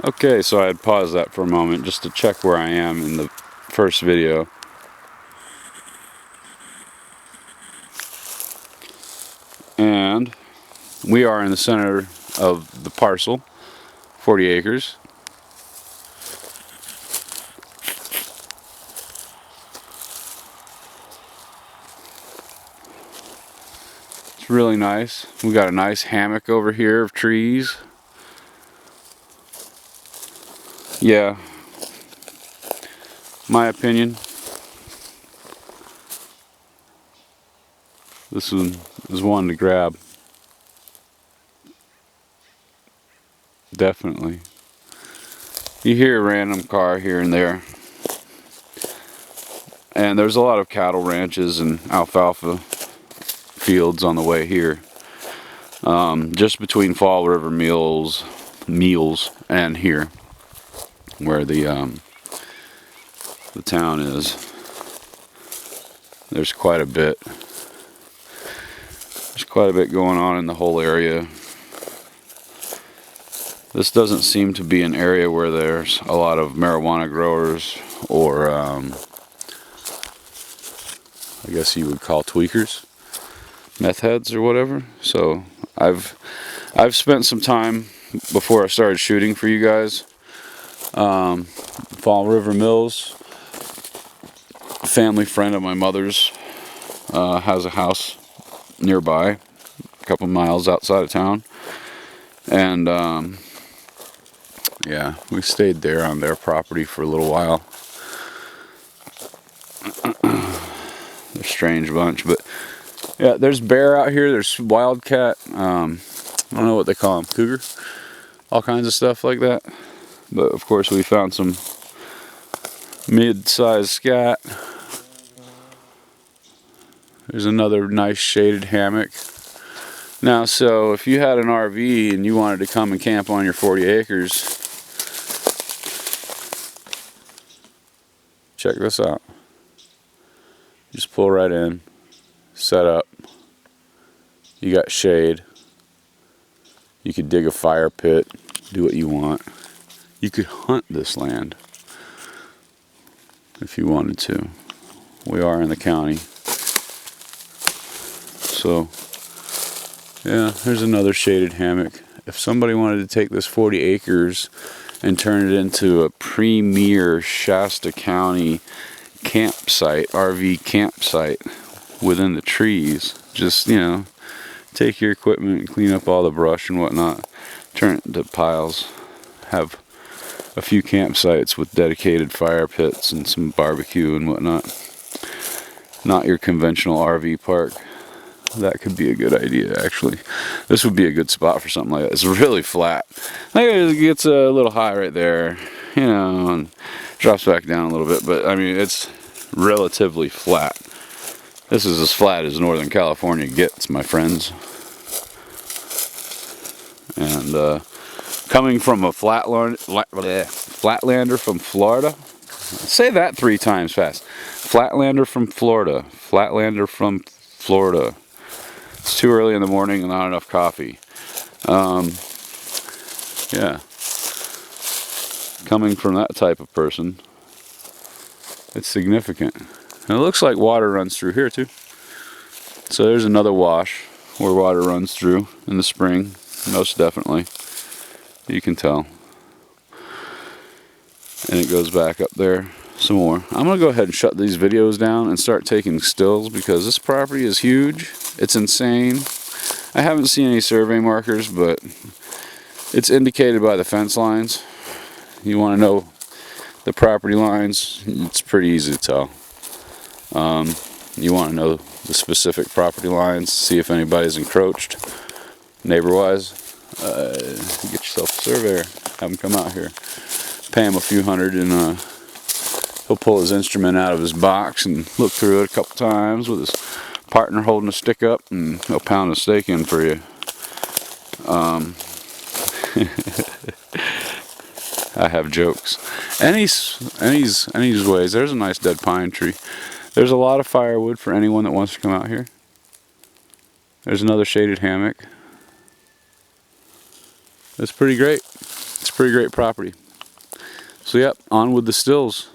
Okay, so I had paused that for a moment just to check where I am in the first video. And we are in the center of the parcel, 40 acres. It's really nice. We got a nice hammock over here of trees. Yeah, my opinion, this one is one to grab. Definitely. You hear a random car here and there. And there's a lot of cattle ranches and alfalfa fields on the way here. Just between Fall River Mills and here, where the town is. There's quite a bit. There's quite a bit going on in the whole area. This doesn't seem to be an area where there's a lot of marijuana growers or I guess you would call tweakers, meth heads or whatever. So I've spent some time before I started shooting for you guys. Fall River Mills, a family friend of my mother's has a house nearby, a couple miles outside of town, and yeah, we stayed there on their property for a little while. They're a strange bunch, but yeah, there's bear out here, there's wildcat, I don't know what they call them, cougar, all kinds of stuff like that. But of course we found some mid-sized scat. There's another nice shaded hammock. Now, so if you had an RV and you wanted to come and camp on your 40 acres, check this out. Just pull right in, set up. You got shade. You could dig a fire pit, do what you want. You could hunt this land if you wanted to. We are in the county. So, yeah, there's another shaded hammock. If somebody wanted to take this 40 acres and turn it into a premier Shasta County campsite, RV campsite within the trees, just, you know, take your equipment and clean up all the brush and whatnot, turn it into piles, have a few campsites with dedicated fire pits and some barbecue and whatnot. Not your conventional RV park. That could be a good idea, actually. This would be a good spot for something like that. It's really flat. Like it gets a little high right there, you know, and drops back down a little bit, but I mean, it's relatively flat. This is as flat as Northern California gets, my friends. And coming from a flatlander from Florida, say that 3 times fast. Flatlander from Florida. Flatlander from Florida. It's too early in the morning and not enough coffee. Yeah. Coming from that type of person, it's significant. And it looks like water runs through here too. So there's another wash where water runs through in the spring, most definitely. You can tell. And it goes back up there some more. I'm going to go ahead and shut these videos down and start taking stills because this property is huge. It's insane. I haven't seen any survey markers, but it's indicated by the fence lines. You want to know the property lines, it's pretty easy to tell. You want to know the specific property lines, see if anybody's encroached neighbor-wise. Get yourself a surveyor, have him come out here. Pay him a few hundred and he'll pull his instrument out of his box and look through it a couple times with his partner holding a stick up, and he'll pound a stake in for you. I have jokes. Anyways, there's a nice dead pine tree. There's a lot of firewood for anyone that wants to come out here. There's another shaded hammock. That's pretty great. It's a pretty great property. So yep, on with the stills.